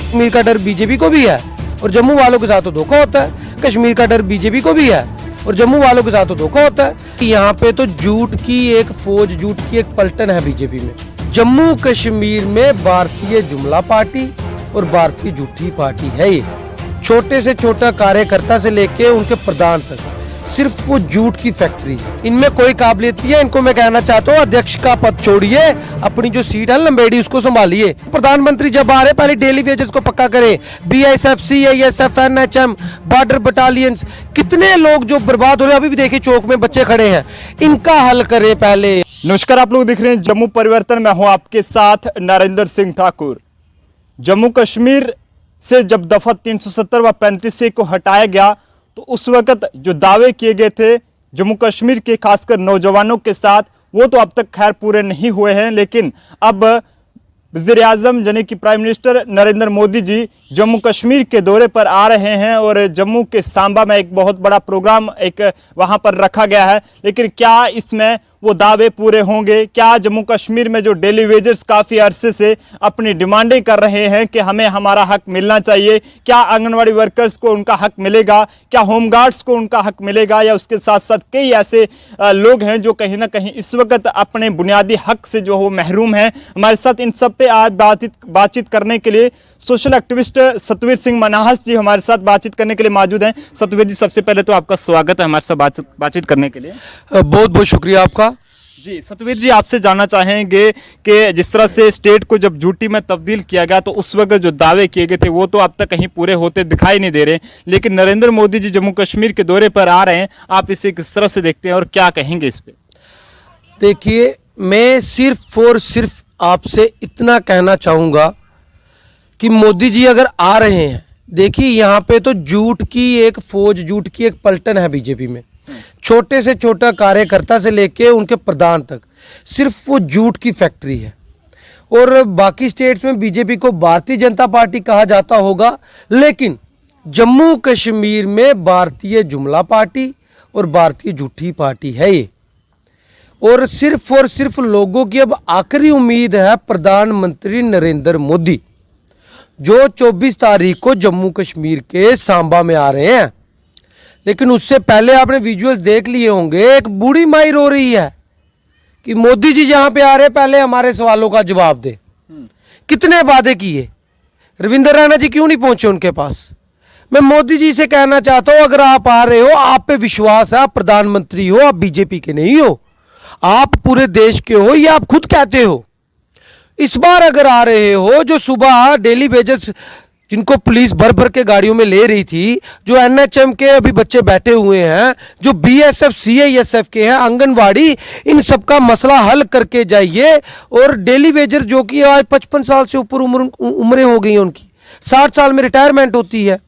कश्मीर का डर बीजेपी को भी है और जम्मू वालों के साथ तो धोखा होता है। कश्मीर का डर बीजेपी को भी है और जम्मू वालों के साथ तो धोखा होता है। यहाँ पे तो झूठ की एक फौज, झूठ की एक पलटन है बीजेपी में। जम्मू कश्मीर में भारतीय जुमला पार्टी और भारतीय झूठी पार्टी है। ये छोटे से छोटा कार्यकर्ता से लेके उनके प्रधान तक सिर्फ वो झूठ की फैक्ट्री। इनमें कोई काबिलियत नहीं है। इनको मैं कहना चाहता हूँ अध्यक्ष का पद छोड़िए, अपनी जो सीट है लंबेड़ी उसको संभालिए। प्रधानमंत्री जब आ रहे पहले डेली वेजेस को पक्का करें। BISF, CISF, NHM, border battalions, कितने लोग जो बर्बाद हो रहे हैं, अभी भी देखिए चौक में बच्चे खड़े हैं, इनका हल करें पहले। नमस्कार, आप लोग देख रहे हैं जम्मू परिवर्तन। मैं हूं आपके साथ नरेंद्र सिंह ठाकुर। जम्मू कश्मीर से जब दफा 370 व 35 को हटाया गया तो उस वक्त जो दावे किए गए थे जम्मू कश्मीर के खासकर नौजवानों के साथ, वो तो अब तक खैर पूरे नहीं हुए हैं। लेकिन अब वज़ीर-ए-आज़म यानी कि प्राइम मिनिस्टर नरेंद्र मोदी जी जम्मू कश्मीर के दौरे पर आ रहे हैं और जम्मू के सांबा में एक बहुत बड़ा प्रोग्राम वहां पर रखा गया है। लेकिन क्या इसमें वो दावे पूरे होंगे? क्या जम्मू कश्मीर में जो डेली वेजर्स काफ़ी अरसे से अपनी डिमांडें कर रहे हैं कि हमें हमारा हक मिलना चाहिए, क्या आंगनवाड़ी वर्कर्स को उनका हक मिलेगा? क्या होमगार्ड्स को उनका हक मिलेगा? या उसके साथ साथ कई ऐसे लोग हैं जो कहीं ना कहीं इस वक्त अपने बुनियादी हक से जो हो महरूम हैं। हमारे साथ इन सब पे आज बातचीत करने के लिए सोशल एक्टिविस्ट सतवीर सिंह मनाहस जी हमारे साथ बातचीत करने के लिए मौजूद हैं। सतवीर जी, सबसे पहले तो आपका स्वागत है हमारे साथ बातचीत करने के लिए। बहुत बहुत शुक्रिया आपका जी। सतवीर जी, आपसे जानना चाहेंगे कि जिस तरह से स्टेट को जब झूठी में तब्दील किया गया तो उस वक्त जो दावे किए गए थे वो तो अब तक कहीं पूरे होते दिखाई नहीं दे रहे, लेकिन नरेंद्र मोदी जी जम्मू कश्मीर के दौरे पर आ रहे हैं, आप इसे किस तरह से देखते हैं और क्या कहेंगे इस पे? देखिए, मैं सिर्फ और सिर्फ आपसे इतना कहना चाहूँगा कि मोदी जी अगर आ रहे हैं, देखिए यहाँ पे तो झूठ की एक फौज, झूठ की एक पलटन है बीजेपी में। छोटे से छोटा कार्यकर्ता से लेके उनके प्रधान तक सिर्फ वो झूठ की फैक्ट्री है। और बाकी स्टेट्स में बीजेपी को भारतीय जनता पार्टी कहा जाता होगा, लेकिन जम्मू कश्मीर में भारतीय जुमला पार्टी और भारतीय झूठी पार्टी है ये। और सिर्फ लोगों की अब आखिरी उम्मीद है प्रधानमंत्री नरेंद्र मोदी, जो 24 तारीख को जम्मू कश्मीर के सांबा में आ रहे हैं। लेकिन उससे पहले आपने विजुअल्स देख लिए होंगे, एक बूढ़ी माई रो रही है कि मोदी जी जहां पे आ रहे पहले हमारे सवालों का जवाब दे। कितने वादे किए, रविंद्र रैना जी क्यों नहीं पहुंचे उनके पास? मैं मोदी जी से कहना चाहता हूं, अगर आप आ रहे हो, आप पे विश्वास है, आप प्रधानमंत्री हो, आप बीजेपी के नहीं हो, आप पूरे देश के हो, ये आप खुद कहते हो। इस बार अगर आ रहे हो, जो सुबह डेली वेजेस जिनको पुलिस भर भर के गाड़ियों में ले रही थी, जो NHM के अभी बच्चे बैठे हुए हैं, जो BSF CISF के हैं, आंगनवाड़ी, इन सबका मसला हल करके जाइए। और डेली वेजर जो कि आज 55 साल से ऊपर उम्रें हो गई हैं उनकी, 60 साल में रिटायरमेंट होती है,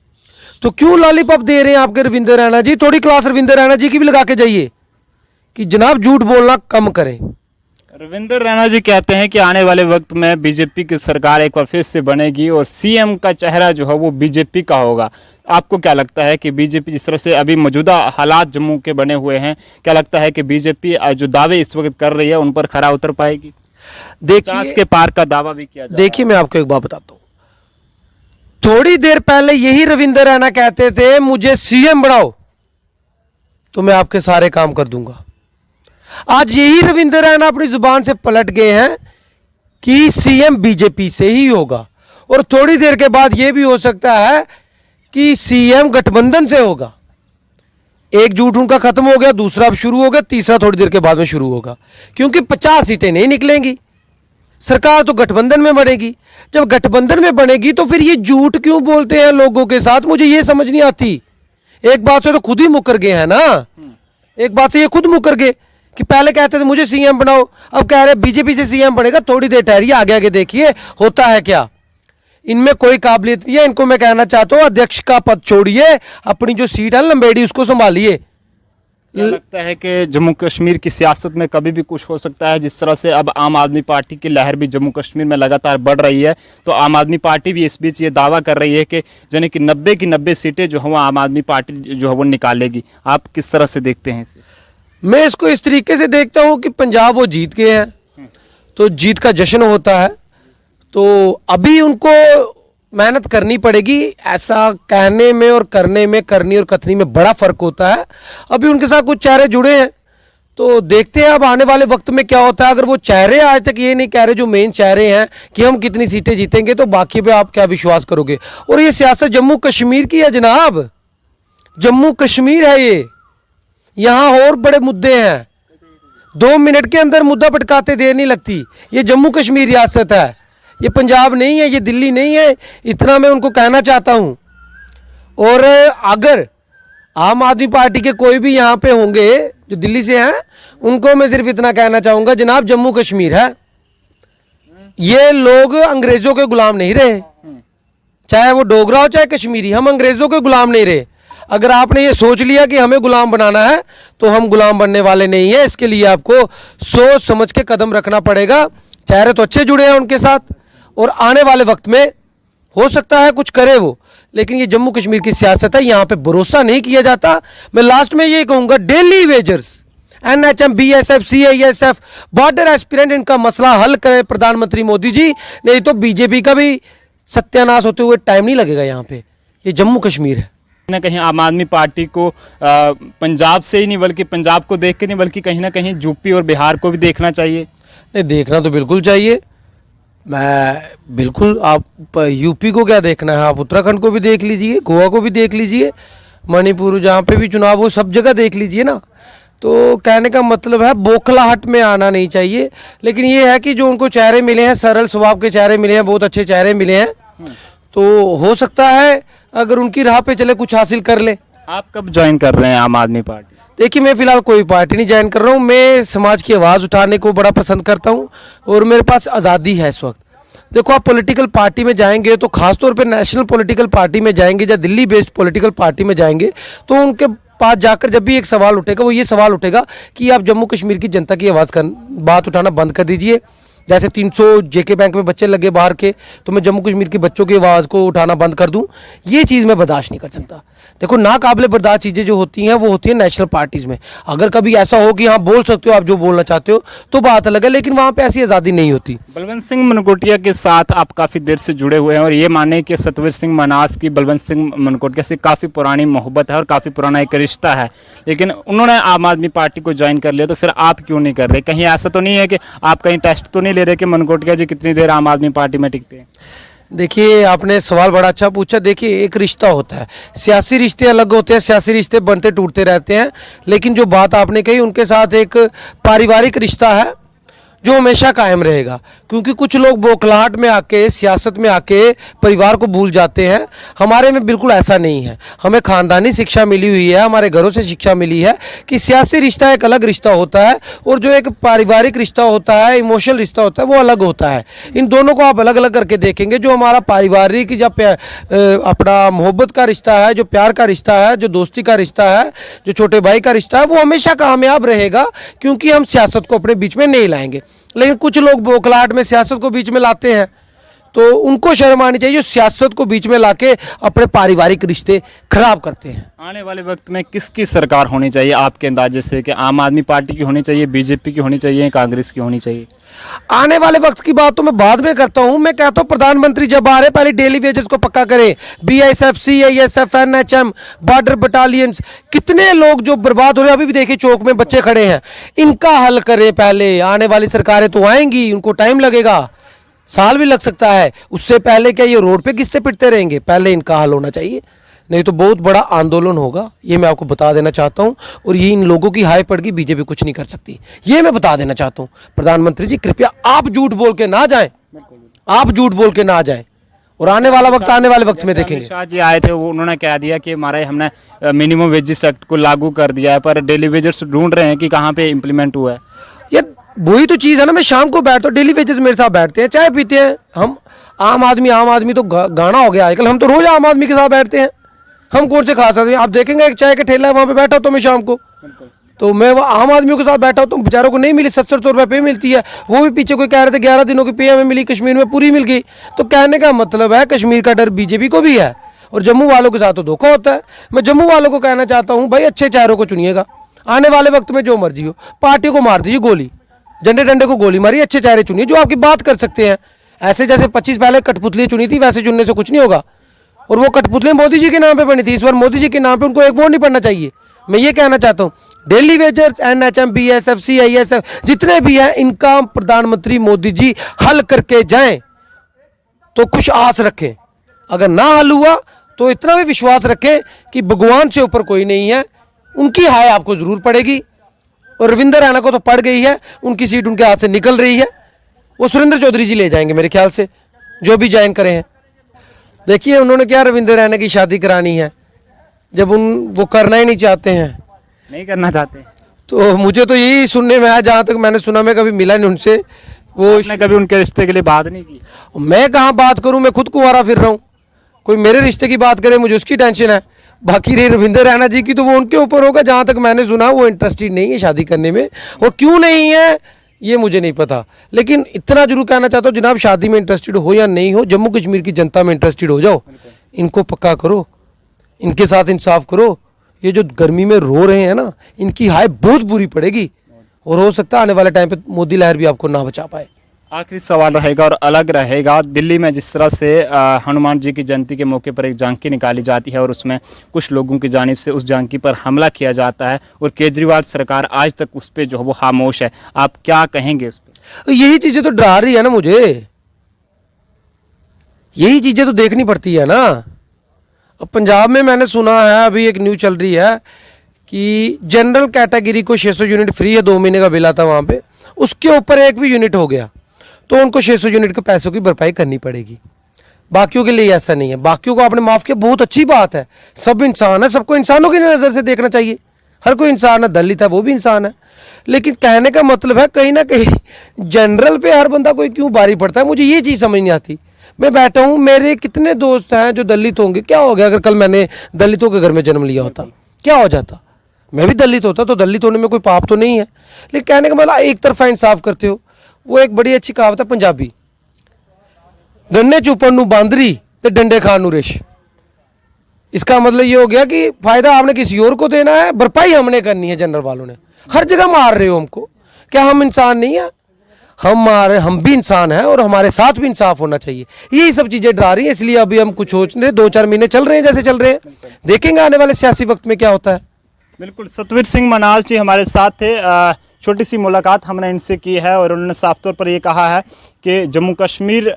तो क्यों लॉलीपॉप दे रहे हैं आपके रविंद्र रैना जी? थोड़ी क्लास रविंद्र रैना जी की भी लगा के जाइए कि जनाब झूठ बोलना कम करें। रविंद्र रैना जी कहते हैं कि आने वाले वक्त में बीजेपी की सरकार एक बार फिर से बनेगी और CM का चेहरा जो है वो बीजेपी का होगा। आपको क्या लगता है कि बीजेपी जिस तरह से अभी मौजूदा हालात जम्मू के बने हुए हैं, क्या लगता है कि बीजेपी जो दावे इस वक्त कर रही है उन पर खरा उतर पाएगी? देखिए, 50 के पार का दावा भी किया जा रहा है। देखिए, मैं आपको एक बात बताता हूँ, थोड़ी देर पहले यही रविंद्र रैना कहते थे मुझे CM बनाओ तो मैं आपके सारे काम कर दूंगा। आज यही रविंद्र रैना अपनी जुबान से पलट गए हैं कि CM बीजेपी से ही होगा। और थोड़ी देर के बाद यह भी हो सकता है कि CM गठबंधन से होगा। एक झूठ उनका खत्म हो गया, दूसरा अब शुरू हो गया, तीसरा थोड़ी देर के बाद में शुरू होगा, क्योंकि 50 सीटें नहीं निकलेंगी, सरकार तो गठबंधन में बनेगी। जब गठबंधन में बनेगी तो फिर ये झूठ क्यों बोलते हैं लोगों के साथ, मुझे ये समझ नहीं आती। एक बात से तो खुद ही मुकर गए हैं ना, एक बात से ये खुद मुकर गए कि पहले कहते थे मुझे CM बनाओ, अब कह रहे बीजेपी से CM बनेगा। थोड़ी देर ठहरिए, आगे आगे देखिए होता है क्या। इनमें कोई काबिलियत नहीं है। इनको मैं कहना चाहता हूं अध्यक्ष का पद छोड़िए, अपनी जो सीट है लंबेड़ी उसको संभालिए। लगता है कि जम्मू कश्मीर की सियासत में कभी भी कुछ हो सकता है। जिस तरह से अब आम आदमी पार्टी की लहर भी जम्मू कश्मीर में लगातार बढ़ रही है, तो आम आदमी पार्टी भी इस बीच ये दावा कर रही है कि यानी कि 90 की 90 सीटें जो है आम आदमी पार्टी जो है वो निकालेगी। आप किस तरह से देखते हैं इसे? मैं इसको इस तरीके से देखता हूं कि पंजाब वो जीत गए हैं, तो जीत का जश्न होता है, तो अभी उनको मेहनत करनी पड़ेगी। ऐसा कहने में और करने में, करनी और कथनी में बड़ा फर्क होता है। अभी उनके साथ कुछ चेहरे जुड़े हैं तो देखते हैं अब आने वाले वक्त में क्या होता है। अगर वो चेहरे आज तक ये नहीं कह रहे, जो मेन चेहरे हैं, कि हम कितनी सीटें जीतेंगे, तो बाकी पे आप क्या विश्वास करोगे। और ये सियासत जम्मू कश्मीर की है जनाब, जम्मू कश्मीर है ये, यहाँ और बड़े मुद्दे हैं। 2 मिनट के अंदर मुद्दा पटकाते देर नहीं लगती। ये जम्मू कश्मीर रियासत है, ये पंजाब नहीं है, ये दिल्ली नहीं है। इतना मैं उनको कहना चाहता हूँ। और अगर आम आदमी पार्टी के कोई भी यहाँ पे होंगे जो दिल्ली से हैं, उनको मैं सिर्फ इतना कहना चाहूँगा, जनाब जम्मू कश्मीर है, ये लोग अंग्रेज़ों के गुलाम नहीं रहे, चाहे वो डोगरा हो चाहे कश्मीरी, हम अंग्रेज़ों के गुलाम नहीं रहे। अगर आपने ये सोच लिया कि हमें गुलाम बनाना है तो हम गुलाम बनने वाले नहीं हैं। इसके लिए आपको सोच समझ के कदम रखना पड़ेगा। चेहरे तो अच्छे जुड़े हैं उनके साथ, और आने वाले वक्त में हो सकता है कुछ करे वो, लेकिन ये जम्मू कश्मीर की सियासत है, यहाँ पे भरोसा नहीं किया जाता। मैं लास्ट में ये कहूँगा, daily wagers, NHM, BSF, CISF, border aspirant, इनका मसला हल करे प्रधानमंत्री मोदी जी, नहीं तो बीजेपी का भी सत्यानाश होते हुए टाइम नहीं लगेगा। यहाँ पे ये जम्मू कश्मीर है। कहीं ना कहीं आम आदमी पार्टी को पंजाब से ही नहीं, बल्कि पंजाब को देख के नहीं, बल्कि कहीं ना कहीं यूपी और बिहार को भी देखना चाहिए। नहीं, देखना तो बिल्कुल चाहिए। मैं बिल्कुल, आप यूपी को क्या देखना है, आप उत्तराखंड को भी देख लीजिए, गोवा को भी देख लीजिए, मणिपुर जहाँ पे भी चुनाव हो सब जगह देख लीजिए ना। तो कहने का मतलब है बौखलाहट में आना नहीं चाहिए। लेकिन ये है कि जो उनको चेहरे मिले हैं, सरल स्वभाव के चेहरे मिले हैं, बहुत अच्छे चेहरे मिले हैं, तो हो सकता है अगर उनकी राह पे चले कुछ हासिल कर ले। आप कब ज्वाइन कर रहे हैं आम आदमी पार्टी? देखिए, मैं फिलहाल कोई पार्टी नहीं ज्वाइन कर रहा हूँ। मैं समाज की आवाज़ उठाने को बड़ा पसंद करता हूँ और मेरे पास आज़ादी है इस वक्त। देखो, आप पॉलिटिकल पार्टी में जाएंगे तो खासतौर पे नेशनल पॉलिटिकल पार्टी में जाएंगे या दिल्ली बेस्ड पॉलिटिकल पार्टी में जाएंगे, तो उनके पास जाकर जब भी एक सवाल उठेगा, वो ये सवाल उठेगा कि आप जम्मू कश्मीर की जनता की आवाज़ का बात उठाना बंद कर दीजिए। जैसे 300 जेके बैंक में बच्चे लगे बाहर के, तो मैं जम्मू कश्मीर के बच्चों की आवाज़ को उठाना बंद कर दूं, ये चीज़ मैं बर्दाश्त नहीं कर सकता। देखो, नाकाबिले बर्दाश्त चीज़ें जो होती हैं वो होती हैं नेशनल पार्टीज़ में। अगर कभी ऐसा हो कि हाँ बोल सकते हो आप जो बोलना चाहते हो तो बात अलग है, लेकिन वहाँ पे ऐसी आज़ादी नहीं होती। बलवंत सिंह मनकोटिया के साथ आप काफ़ी देर से जुड़े हुए हैं और ये माने कि सतवीर सिंह मनास की बलवंत सिंह मनकोटिया से काफ़ी पुरानी मोहब्बत है और काफ़ी पुराना एक रिश्ता है, लेकिन उन्होंने आम आदमी पार्टी को ज्वाइन कर लिया, तो फिर आप क्यों नहीं कर रहे? कहीं ऐसा तो नहीं है कि आप कहीं टेस्ट तो नहीं ले रहे कि मनकोटिया जी कितनी देर आम आदमी पार्टी में टिकते हैं? देखिए, आपने सवाल बड़ा अच्छा पूछा। देखिए, एक रिश्ता होता है, सियासी रिश्ते अलग होते हैं, सियासी रिश्ते बनते टूटते रहते हैं, लेकिन जो बात आपने कही उनके साथ एक पारिवारिक रिश्ता है जो हमेशा कायम रहेगा। क्योंकि कुछ लोग बौखलाहट में आके, सियासत में आके परिवार को भूल जाते हैं। हमारे में बिल्कुल ऐसा नहीं है। हमें ख़ानदानी शिक्षा मिली हुई है, हमारे घरों से शिक्षा मिली है कि सियासी रिश्ता एक अलग रिश्ता होता है और जो एक पारिवारिक रिश्ता होता है, इमोशनल रिश्ता होता है, वो अलग होता है। इन दोनों को आप अलग अलग करके देखेंगे। जो हमारा पारिवारिक या अपना मोहब्बत का रिश्ता है, जो प्यार का रिश्ता है, जो दोस्ती का रिश्ता है, जो छोटे भाई का रिश्ता है, वो हमेशा कामयाब रहेगा, क्योंकि हम सियासत को अपने बीच में नहीं लाएंगे। लेकिन कुछ लोग बौखलाहट में सियासत को बीच में लाते हैं, तो उनको शर्म आनी चाहिए जो सियासत को बीच में लाके अपने पारिवारिक रिश्ते खराब करते हैं। आने वाले वक्त में किसकी सरकार होनी चाहिए आपके अंदाजे से? कि आम आदमी पार्टी की होनी चाहिए, बीजेपी की होनी चाहिए, कांग्रेस की होनी चाहिए? आने वाले वक्त की बात तो मैं बाद में करता हूं। मैं कहता हूं प्रधानमंत्री जब आ रहे पहले डेली वेजेस को पक्का करें। BSF, CISF, NHM, border battalions, कितने लोग जो बर्बाद हो रहे हैं, अभी भी देखिए चौक में बच्चे खड़े हैं, इनका हल करें पहले। आने वाली सरकारें तो आएंगी, उनको टाइम लगेगा, साल भी लग सकता है। उससे पहले क्या ये रोड पे किस्ते पिटते रहेंगे? पहले इनका हल होना चाहिए, नहीं तो बहुत बड़ा आंदोलन होगा। ये मैं आपको बता देना चाहता हूं। और ये इन लोगों की हाय पड़ गई, बीजेपी कुछ नहीं कर सकती, ये मैं बता देना चाहता हूं। प्रधानमंत्री जी, कृपया आप झूठ बोल के ना जाएं, आप झूठ बोल के ना जाएं। और आने वाला वक्त, आने वाले वक्त में देखेंगे। शाह जी आए थे, वो उन्होंने कह दिया कि हमारे हमने मिनिमम वेजेस एक्ट को लागू कर दिया है, पर डेली वेजेस ढूंढ रहे हैं कि कहाँ पे इम्प्लीमेंट हुआ है। ये वही तो चीज़ है ना। मैं शाम को बैठता हूँ, डेली वेजेस मेरे साथ बैठते हैं, चाय पीते हैं हम। आम आदमी तो गाना हो गया आजकल। हम तो रोज आम आदमी के साथ बैठते हैं, हम कौन से खा सकते हैं? आप देखेंगे एक चाय का ठेला है, वहाँ पे बैठा तो मैं शाम को, तो मैं वो आम आदमियों के साथ बैठा हूँ। तो बेचारों को नहीं मिली, 700 रुपये पे मिलती है, वो भी पीछे कोई कह रहे थे 11 दिनों की पे हमें मिली, कश्मीर में पूरी मिल गई। तो कहने का मतलब है कश्मीर का डर बीजेपी को भी है और जम्मू वालों के साथ तो धोखा होता है। मैं जम्मू वालों को कहना चाहता हूँ, भाई अच्छे चेहरों को चुनिएगा। आने वाले वक्त में जो मर्जी हो, पार्टी को मार दीजिए गोली, झंडे डंडे को गोली मारी, अच्छे चेहरे चुनिए जो आपकी बात कर सकते हैं। ऐसे जैसे 25 पहले कठपुतलियां चुनी थी वैसे चुनने से कुछ नहीं होगा। और वो कठपुतलियां मोदी जी के नाम पे बनी थी, इस बार मोदी जी के नाम पे उनको एक वोट नहीं पड़ना चाहिए। मैं ये कहना चाहता हूँ daily wagers, NHM, BSF, CISF जितने भी हैं इनका प्रधानमंत्री मोदी जी हल करके जाएं तो कुछ आस रखें। अगर ना हल हुआ तो इतना भी विश्वास रखें कि भगवान से ऊपर कोई नहीं है, उनकी हाय आपको जरूर पड़ेगी। और रविंदर रैना को तो पड़ गई है, उनकी सीट उनके हाथ से निकल रही है, वो सुरेंद्र चौधरी जी ले जाएंगे मेरे ख्याल से, जो भी ज्वाइन करे हैं। देखिए उन्होंने क्या रविंदर रैना की शादी करानी है जब वो करना ही नहीं चाहते हैं, नहीं करना चाहते, तो मुझे तो यही सुनने में आया, जहाँ तक मैंने सुना, मैं कभी मिला नहीं उनसे। वो आपने कभी उनके रिश्ते के लिए बात नहीं की? मैं कहाँ बात करूं, मैं खुद कुंवारा फिर रहा हूँ, कोई मेरे रिश्ते की बात करे मुझे उसकी टेंशन है। बाकी रही रविंदर रैना जी की तो वो उनके ऊपर होगा, जहाँ तक मैंने सुना वो इंटरेस्टेड नहीं है शादी करने में, और क्यों नहीं है ये मुझे नहीं पता। लेकिन इतना जरूर कहना चाहता हूँ जनाब, शादी में इंटरेस्टेड हो या नहीं हो, जम्मू कश्मीर की जनता में इंटरेस्टेड हो जाओ, इनको पक्का करो, इनके साथ इंसाफ करो। ये जो गर्मी में रो रहे हैं ना, इनकी हाय बहुत बुरी पड़ेगी, और हो सकता है आने वाले टाइम पे मोदी लहर भी आपको ना बचा पाए। आखिरी सवाल रहेगा और अलग रहेगा, दिल्ली में जिस तरह से हनुमान जी की जयंती के मौके पर एक झांकी निकाली जाती है और उसमें कुछ लोगों की जानिब से उस झांकी पर हमला किया जाता है, और केजरीवाल सरकार आज तक उस पर जो है वो खामोश है, आप क्या कहेंगे उस पर? यही चीजें तो डरा रही है ना मुझे, यही चीजें तो देखनी पड़ती है ना। अब पंजाब में मैंने सुना है, अभी एक न्यूज चल रही है कि जनरल कैटेगरी को 600 यूनिट फ्री है, 2 महीने का बिल आता वहां पे, उसके ऊपर एक भी यूनिट हो गया तो उनको 600 यूनिट के पैसों की भरपाई करनी पड़ेगी। बाकियों के लिए ऐसा नहीं है, बाकियों को आपने माफ किया, बहुत अच्छी बात है, सब इंसान है, सबको इंसानों की नज़र से देखना चाहिए, हर कोई इंसान है, दलित है वो भी इंसान है। लेकिन कहने का मतलब है कहीं ना कहीं जनरल पे हर बंदा कोई क्यों भारी पड़ता है, मुझे ये चीज़ समझ नहीं आती। मैं बैठा हूँ, मेरे कितने दोस्त हैं जो दलित होंगे, क्या हो गया अगर कल मैंने दलितों के घर में जन्म लिया होता, क्या हो जाता, मैं भी दलित होता, तो दलित होने में कोई पाप तो नहीं है। लेकिन कहने का मतलब एक तरफा इंसाफ करते हो। वो एक बड़ी अच्छी कहावत है पंजाबी, गन्ने चुपन नू बांदरी ते डंडे खान नू रेश। इसका मतलब ये हो गया कि फायदा आपने किसी और को देना है, भरपाई हमने करनी है। जनरल वालों ने हर जगह मार रहे हो हमको, क्या हम इंसान नहीं है? हम भी इंसान हैं और हमारे साथ भी इंसाफ होना चाहिए। यही सब चीजें डरा रही है, इसलिए अभी हम कुछ सोच रहे, 2-4 महीने चल रहे हैं जैसे चल रहे हैं, देखेंगे आने वाले सियासी वक्त में क्या होता है। बिल्कुल, सतवीर सिंह मनाज जी हमारे साथ थे। छोटी सी मुलाकात हमने इनसे की है और उन्होंने साफ तौर पर ये कहा है कि जम्मू कश्मीर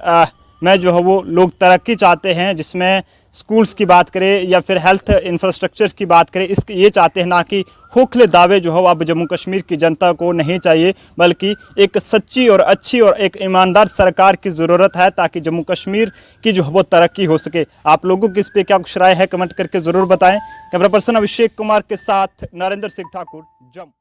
में जो है वो लोग तरक्की चाहते हैं, जिसमें स्कूल्स की बात करें या फिर हेल्थ इंफ्रास्ट्रक्चर की बात करें, इसके ये चाहते हैं, ना कि खोखले दावे जो है अब जम्मू कश्मीर की जनता को नहीं चाहिए, बल्कि एक सच्ची और अच्छी और एक ईमानदार सरकार की ज़रूरत है ताकि जम्मू कश्मीर की जो है वो तरक्की हो सके। आप लोगों की इस पर क्या कुछ राय है, कमेंट करके ज़रूर बताएं। कैमरा पर्सन अभिषेक कुमार के साथ नरेंद्र सिंह ठाकुर, जम्मू।